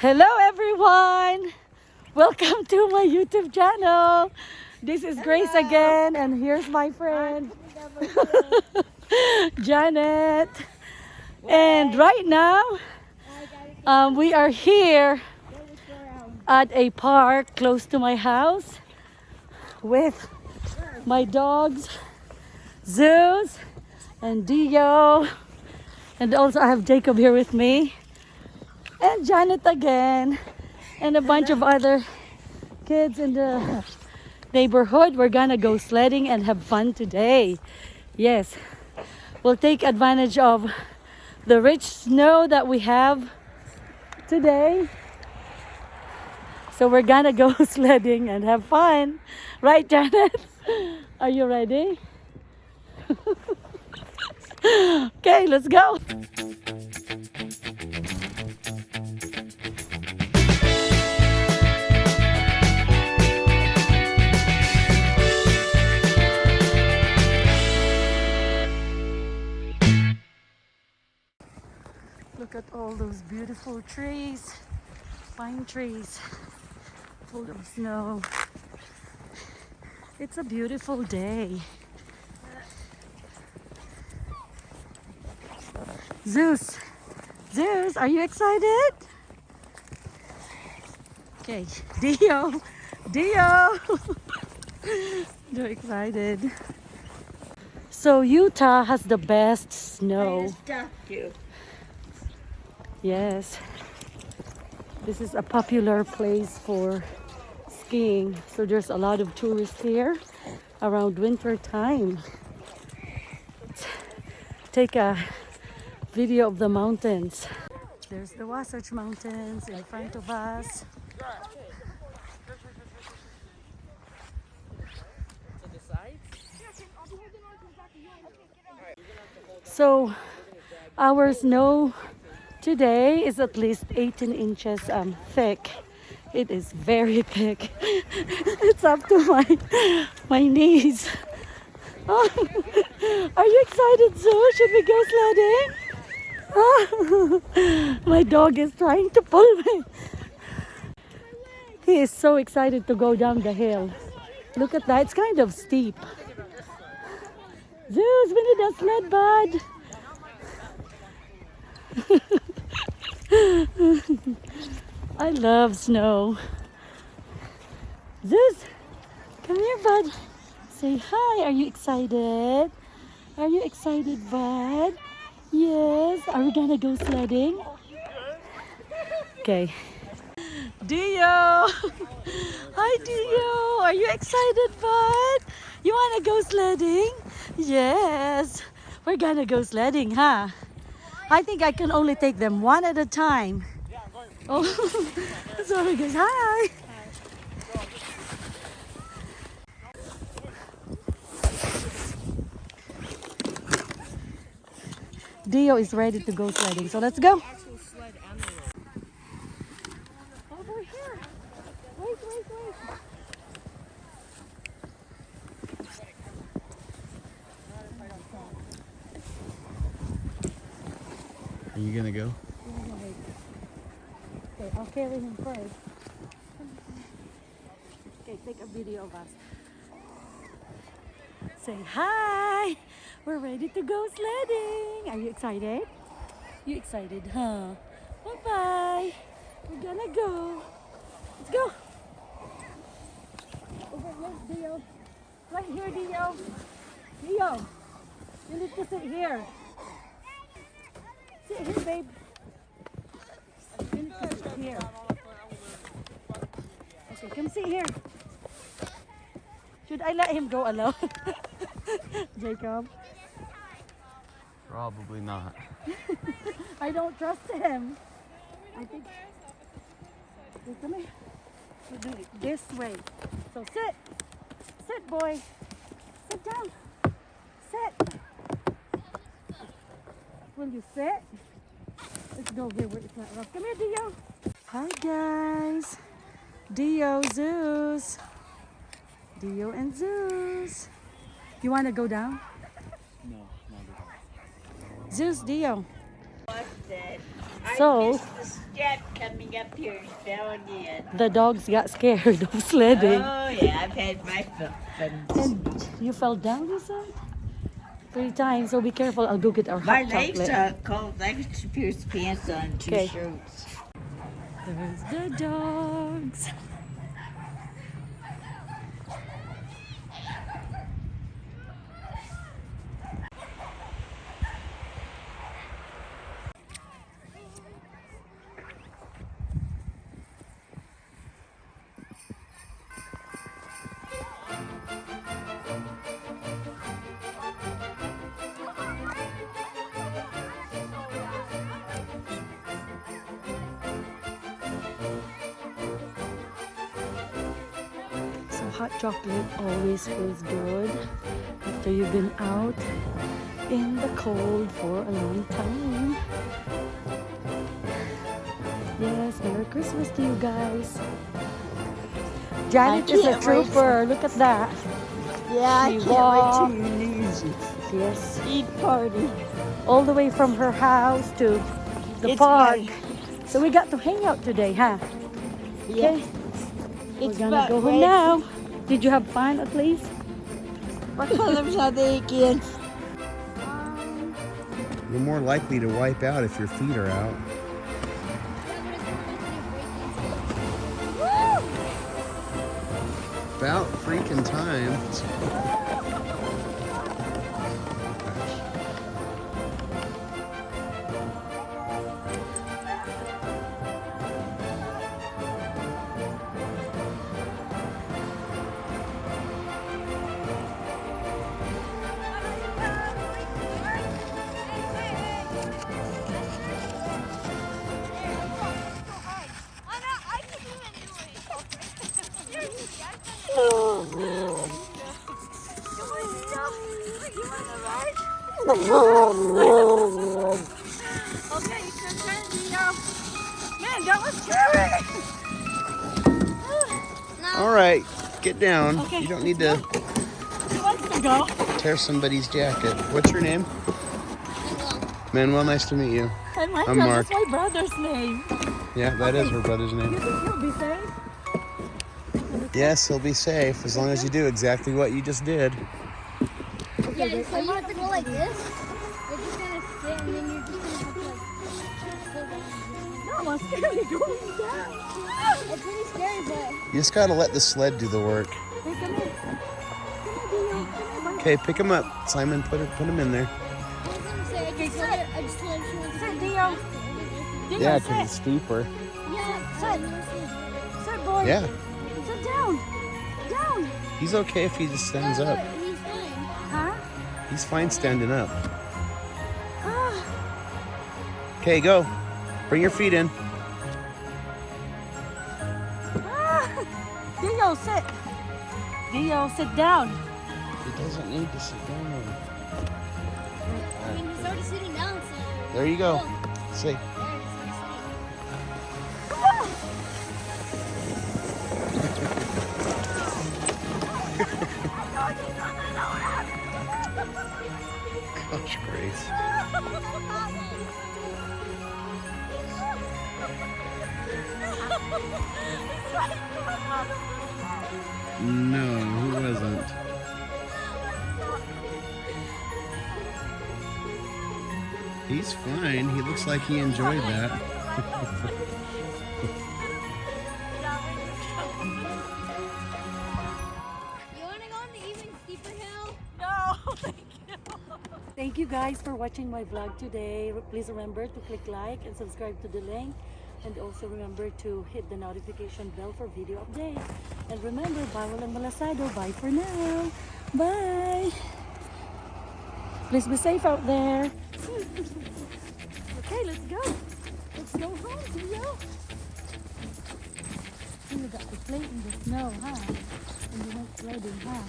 Hello everyone! Welcome to my YouTube channel. This is Grace again, and here's my friend Janet. And right now, we are here at a park close to my house with my dogs, Zeus and Dio, and also I have Jacob here with me, and Janet again, and a bunch of other kids in the neighborhood. We're gonna go sledding and have fun today. Yes, we'll take advantage of the rich snow that we have today. So we're gonna go sledding and have fun. Right, Janet? Are you ready? Okay, let's go. Look at all those beautiful trees, pine trees, full of snow. It's a beautiful day. Zeus, are you excited? Okay, Dio, they're excited. So Utah has the best snow. Yes, this is a popular place for skiing. So there's a lot of tourists here around winter time. Let's take a video of the mountains. There's the Wasatch Mountains in front of us. So our snow today is at least 18 inches thick. It is very thick. It's up to my knees. Oh, are you excited, Zoe? Should we go sledding? Oh, my dog is trying to pull me. He is so excited to go down the hill. Look at that. It's kind of steep. Zeus, we need a sled, bud. I love snow. Zeus, come here, bud. Say hi. Are you excited? Are you excited, bud? Yes. Are we gonna go sledding? Okay. Dio. Hi, Dio. Are you excited, bud? You wanna go sledding? Yes. We're gonna go sledding, huh? I think I can only take them one at a time. Oh, sorry guys. Hi. Dio is ready to go sledding, so let's go. Over here. Wait. Are you gonna go? Okay, I'll carry him first. Okay, take a video of us. Say hi! We're ready to go sledding! Are you excited? You excited, huh? Bye-bye! We're gonna go! Let's go! Over here, Dio! Right here, Dio! Dio! You need to sit here! Sit here, babe! You need to sit here. Okay, come sit here. Should I let him go alone? Jacob? Probably not. I don't trust him. I think... Okay, come here. We'll do it this way. So sit. Sit, boy. Sit down. Sit. Will you sit? Let's go here where it's not rough. Come here, Dio. Hi, guys. Dio, Zeus. Dio and Zeus. You want to go down? No, not at all. Zeus, Dio. So missed the step coming up here and fell again. the dogs got scared of sledding. Oh yeah, I've had my fun. And you fell down, you said? 3 times, so be careful. I'll go get our My hot legs chocolate. are cold. I got 2 pairs of pants on, 2 Okay. shirts. There's the dogs. So hot chocolate always feels good after you've been out in the cold for a long time. Yes, Merry Christmas to you guys. Janet is a can't wait trooper. Look at that. Yeah, She I can't walked. wait till you lose it. Yes, Eat party. all the way from her house to the It's park. my- So we got to hang out today, huh? Yeah. Okay, we're It's gonna about go home red. now. Did you have fun at least? What colors are they again? You're more likely to wipe out if your feet are out. About freaking time. Okay, you can turn Dio. Man, that was scary. All right, get down. Okay, You don't need to Who wants to go? tear somebody's jacket. What's your name? Manuel, nice to meet you. And Michael, I'm Mark. that's my brother's name. Yeah, that is her brother's You name. think he'll be safe? Yes, he'll be safe as long as you do exactly what you just did. Yeah, so you have to go like this. You're just gonna sit and then you're just gonna have to like hold on. No, I'm scared of going down. It's pretty scary, but You just gotta let the sled do the work. Hey, come here. Come here, Dio. Come here, Okay, pick him up. Simon, put him in there. I was gonna say I just let it. I just let she wants to Sit, sit Dio. Dio, Yeah, sit. because it's steeper. Yeah, Sit, boy. Yeah, Sit down. Down. he's okay if he just stands up. He's fine. Huh? He's fine standing up. Ah. Okay, go. Bring your feet in. Ah. Dio, sit. Dio, sit down. He doesn't need to sit down. I mean, he's already sitting down, so. There you go. Oh, See. there, he's already Gosh, Grace. No, he wasn't. He's fine. He looks like he enjoyed that. You wanna go on the even steeper hill? No, thank you. Thank you guys for watching my vlog today. Please remember to click like and subscribe to the link. And also remember to hit the notification bell for video updates. And remember, bawal ang malasado. Bye for now. Bye. Please be safe out there. Okay, let's go. Let's go home, Dio. You got to play in the snow, huh? And you went sledding, huh?